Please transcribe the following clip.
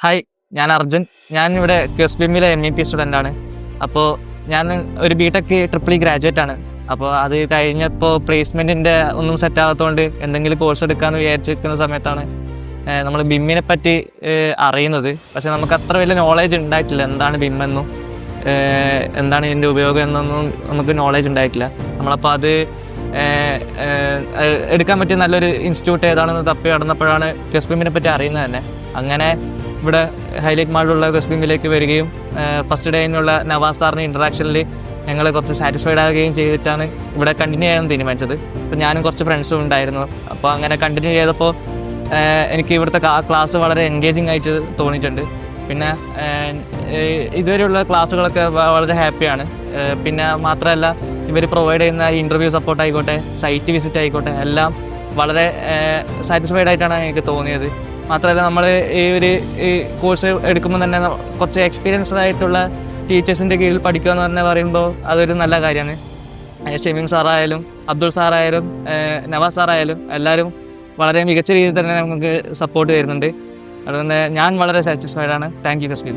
Hi, ഞാൻ അർജുൻ. ഞാൻ ഇവിടെ QSBMിലെ MEP സ്റ്റുഡൻ്റാണ്. അപ്പോൾ ഞാൻ ഒരു BTech ട്രിപ്പിൾ ഗ്രാജുവേറ്റ് ആണ്. അപ്പോൾ അത് കഴിഞ്ഞപ്പോൾ പ്ലേസ്മെൻറ്റിൻ്റെ ഒന്നും സെറ്റ് ആകാത്തതുകൊണ്ട് എന്തെങ്കിലും കോഴ്സ് എടുക്കാമെന്ന് വിചാരിച്ചിരിക്കുന്ന സമയത്താണ് നമ്മൾ BIM-നെ പറ്റി അറിയുന്നത്. പക്ഷേ നമുക്ക് അത്ര വലിയ നോളേജ് ഉണ്ടായിട്ടില്ല. എന്താണ് BIM എന്നും എന്താണ് ഇതിൻ്റെ ഉപയോഗം എന്നൊന്നും നമുക്ക് നോളേജ് ഉണ്ടായിട്ടില്ല. നമ്മളപ്പോൾ അത് എടുക്കാൻ പറ്റിയ നല്ലൊരു ഇൻസ്റ്റിറ്റ്യൂട്ട് ഏതാണെന്ന് തപ്പി നടന്നപ്പോഴാണ് QSBMിനെ പറ്റി അറിയുന്നത് തന്നെ. അങ്ങനെ ഇവിടെ ഹൈലൈറ്റ് മാളിലുള്ള QSBMിലേക്ക് വരികയും ഫസ്റ്റ് ഡേയിനുള്ള നവാസ് സാറിൻ്റെ ഇൻട്രാക്ഷനിൽ ഞങ്ങൾ കുറച്ച് സാറ്റിസ്ഫൈഡ് ആവുകയും ചെയ്തിട്ടാണ് ഇവിടെ കണ്ടിന്യൂ ചെയ്യാൻ തീരുമാനിച്ചത്. അപ്പോൾ ഞാനും കുറച്ച് ഫ്രണ്ട്സും ഉണ്ടായിരുന്നു. അപ്പോൾ അങ്ങനെ കണ്ടിന്യൂ ചെയ്തപ്പോൾ എനിക്ക് ഇവിടുത്തെ ക്ലാസ് വളരെ എൻഗേജിങ് ആയിട്ട് തോന്നിയിട്ടുണ്ട്. പിന്നെ ഇതുവരെയുള്ള ക്ലാസ്സുകളൊക്കെ വളരെ ഹാപ്പിയാണ്. പിന്നെ മാത്രമല്ല ഇവർ പ്രൊവൈഡ് ചെയ്യുന്ന ഇൻ്റർവ്യൂ സപ്പോർട്ട് ആയിക്കോട്ടെ, സൈറ്റ് വിസിറ്റ് ആയിക്കോട്ടെ, എല്ലാം വളരെ സാറ്റിസ്ഫൈഡ് ആയിട്ടാണ് എനിക്ക് തോന്നിയത്. മാത്രമല്ല നമ്മൾ ഈ കോഴ്സ് എടുക്കുമ്പോൾ തന്നെ കുറച്ച് എക്സ്പീരിയൻസ്ഡ് ആയിട്ടുള്ള ടീച്ചേഴ്സിൻ്റെ കീഴിൽ പഠിക്കുക എന്ന് പറഞ്ഞാൽ പറയുമ്പോൾ അതൊരു നല്ല കാര്യമാണ്. ഷമീം സാറായാലും അബ്ദുൾ സാറായാലും നവാസ് സാറായാലും എല്ലാവരും വളരെ മികച്ച രീതിയിൽ തന്നെ നമുക്ക് സപ്പോർട്ട് തരുന്നുണ്ട്. അതുകൊണ്ട് ഞാൻ വളരെ സാറ്റിസ്ഫൈഡ് ആണ്. Thank you QSBM.